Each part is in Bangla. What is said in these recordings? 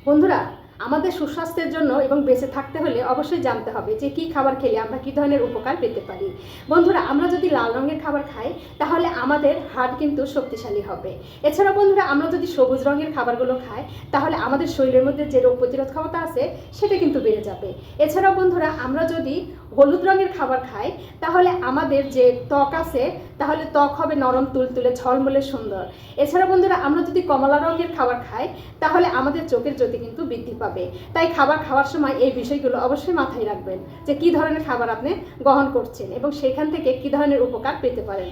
বন্ধুরা, আমাদের সুস্বাস্থ্যের জন্য এবং বেঁচে থাকতে হলে অবশ্যই জানতে হবে যে কী খাবার খেলে আমরা কী ধরনের উপকার পেতে পারি। বন্ধুরা, আমরা যদি লাল রঙের খাবার খাই তাহলে আমাদের হাড় কিন্তু শক্তিশালী হবে। এছাড়া বন্ধুরা, আমরা যদি সবুজ রঙের খাবারগুলো খাই তাহলে আমাদের শরীরের মধ্যে যে রোগ প্রতিরোধ ক্ষমতা আছে সেটা কিন্তু বেড়ে যাবে। এছাড়াও বন্ধুরা, আমরা যদি হলুদ রঙের খাবার খাই তাহলে আমাদের যে ত্বক আছে তাহলে ত্বক হবে নরম তুলতুলে ঝলমলে সুন্দর। এছাড়া বন্ধুরা, আমরা যদি কমলা রঙের খাবার খাই তাহলে আমাদের চোখের জ্যোতি কিন্তু বৃদ্ধি পাবে। তাই খাবার খাওয়ার সময় এই বিষয়গুলো অবশ্যই মাথায় রাখবেন যে কী ধরনের খাবার আপনি গ্রহণ করছেন এবং সেখান থেকে কী ধরনের উপকার পেতে পারেন।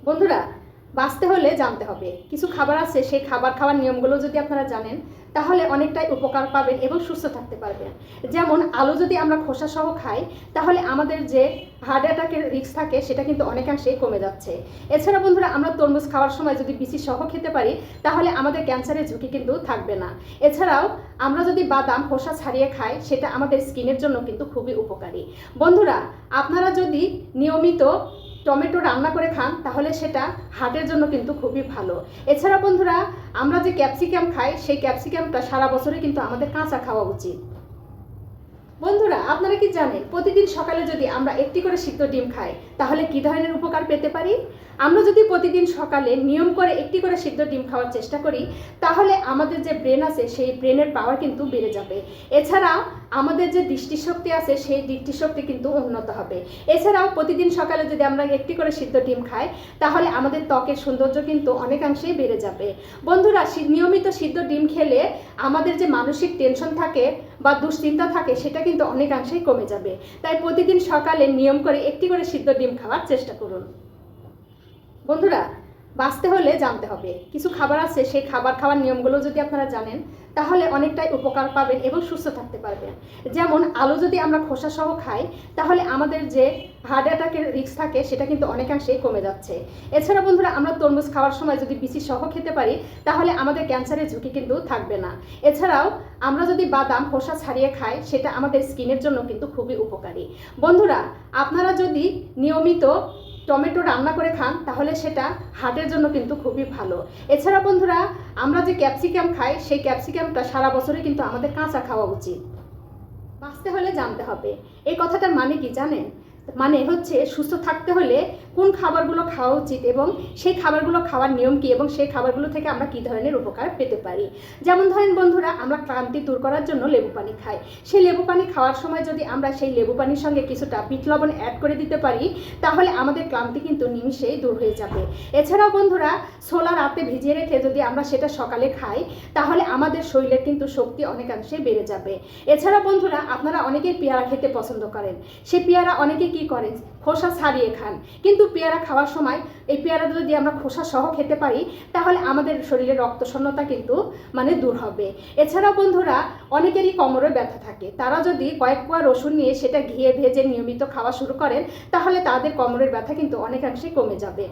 বন্ধুরা, বাঁচতে হলে জানতে হবে কিছু খাবার আছে, সেই খাবার খাওয়ার নিয়মগুলো যদি আপনারা জানেন তাহলে অনেকটাই উপকার পাবেন এবং সুস্থ থাকতে পারবেন। যেমন আলু যদি আমরা খোসা সহ খাই তাহলে আমাদের যে হার্ট অ্যাটাকের রিস্ক থাকে সেটা কিন্তু অনেকাংশেই কমে যাচ্ছে। এছাড়া বন্ধুরা, আমরা তরমুজ খাওয়ার সময় যদি বিচি সহ খেতে পারি তাহলে আমাদের ক্যান্সারের ঝুঁকি কিন্তু থাকবে না। এছাড়াও আমরা যদি বাদাম খোসা ছাড়িয়ে খাই সেটা আমাদের স্কিনের জন্য কিন্তু খুবই উপকারী। বন্ধুরা, আপনারা যদি নিয়মিত টমেটো রান্না করে খান তাহলে সেটা হার্টের জন্য কিন্তু খুবই ভালো। এছাড়া বন্ধুরা, আমরা যে ক্যাপসিকাম খাই সেই ক্যাপসিকামটা সারা বছরই কিন্তু আমাদের কাঁচা খাওয়া উচিত। বন্ধুরা, আপনারা কি জানেন প্রতিদিন সকালে যদি আমরা একটি করে সিদ্ধ ডিম খাই তাহলে কি ধরনের উপকার পেতে পারি? আমরা যদি প্রতিদিন সকালে নিয়ম করে একটি করে সিদ্ধ ডিম খাওয়ার চেষ্টা করি তাহলে আমাদের যে ব্রেন আছে সেই ব্রেনের পাওয়ার কিন্তু বেড়ে যাবে। এছাড়াও আমাদের যে দৃষ্টিশক্তি আছে সেই দৃষ্টিশক্তি কিন্তু উন্নত হবে। এছাড়াও প্রতিদিন সকালে যদি আমরা একটি করে সিদ্ধ ডিম খাই তাহলে আমাদের ত্বকের সৌন্দর্য কিন্তু অনেকাংশেই বেড়ে যাবে। বন্ধুরা, নিয়মিত সিদ্ধ ডিম খেলে আমাদের যে মানসিক টেনশন থাকে বা দুশ্চিন্তা থাকে সেটা কিন্তু অনেকাংশেই কমে যাবে। তাই প্রতিদিন সকালে নিয়ম করে একটি করে সিদ্ধ ডিম খাওয়ার চেষ্টা করুন। বন্ধুরা, বাঁচতে হলে জানতে হবে কিছু খাবার আছে, সেই খাবার খাওয়ার নিয়মগুলো যদি আপনারা জানেন তাহলে অনেকটাই উপকার পাবেন এবং সুস্থ থাকতে পারবেন। যেমন আলু যদি আমরা খোসা সহ খাই তাহলে আমাদের যে হার্ট অ্যাটাকের রিস্ক থাকে সেটা কিন্তু অনেকাংশেই কমে যাচ্ছে। এছাড়া বন্ধুরা, আমরা তরমুজ খাওয়ার সময় যদি বিচি সহ খেতে পারি তাহলে আমাদের ক্যান্সারের ঝুঁকি কিন্তু থাকবে না। এছাড়াও আমরা যদি বাদাম খোসা ছাড়িয়ে খাই সেটা আমাদের স্কিনের জন্য কিন্তু খুবই উপকারী। বন্ধুরা, আপনারা যদি নিয়মিত টমেটো রান্না করে খান তাহলে সেটা হার্টের জন্য কিন্তু খুবই ভালো। এছাড়া বন্ধুরা, আমরা যে ক্যাপসিকাম খাই সেই ক্যাপসিকামটা সারা বছরই কিন্তু আমাদের কাঁচা খাওয়া উচিত। বাঁচতে হলে জানতে হবে এই কথাটার মানে কি জানেন? মানে হচ্ছে সুস্থ থাকতে হলে কোন খাবারগুলো খাওয়া উচিত এবং সেই খাবারগুলো খাওয়ার নিয়ম কী এবং সেই খাবারগুলো থেকে আমরা কী ধরনের উপকার পেতে পারি। যেমন ধরেন বন্ধুরা, আমরা ক্লান্তি দূর করার জন্য লেবু পানি খাই। সেই লেবু পানি খাওয়ার সময় যদি আমরা সেই লেবু পানির সঙ্গে কিছুটা বিট লবণ অ্যাড করে দিতে পারি তাহলে আমাদের ক্লান্তি কিন্তু নিমিষেই দূর হয়ে যাবে। এছাড়াও বন্ধুরা, ছোলা রাতে ভিজিয়ে রেখে যদি আমরা সেটা সকালে খাই তাহলে আমাদের শরীরের কিন্তু শক্তি অনেকাংশে বেড়ে যাবে। এছাড়া বন্ধুরা, আপনারা অনেকেই পেয়ারা খেতে পছন্দ করেন। সেই পেয়ারা অনেকে কি করেন, খোসা ছাড়িয়ে খান, কিন্তু পেয়ারা খাওয়ার সময় এই পেয়ারা যদি আমরা খোসা সহ খেতে পারি তাহলে আমাদের শরীরের রক্তশূন্যতা কিন্তু দূর হবে। এছাড়াও বন্ধুরা, অনেকেরই কোমরে ব্যথা থাকে, তারা যদি কয়েক কোয়া রসুন নিয়ে সেটা ঘিয়ে ভেজে নিয়মিত খাওয়া শুরু করেন তাহলে তাদের কোমরের ব্যথা কিন্তু অনেকাংশে কমে যাবে।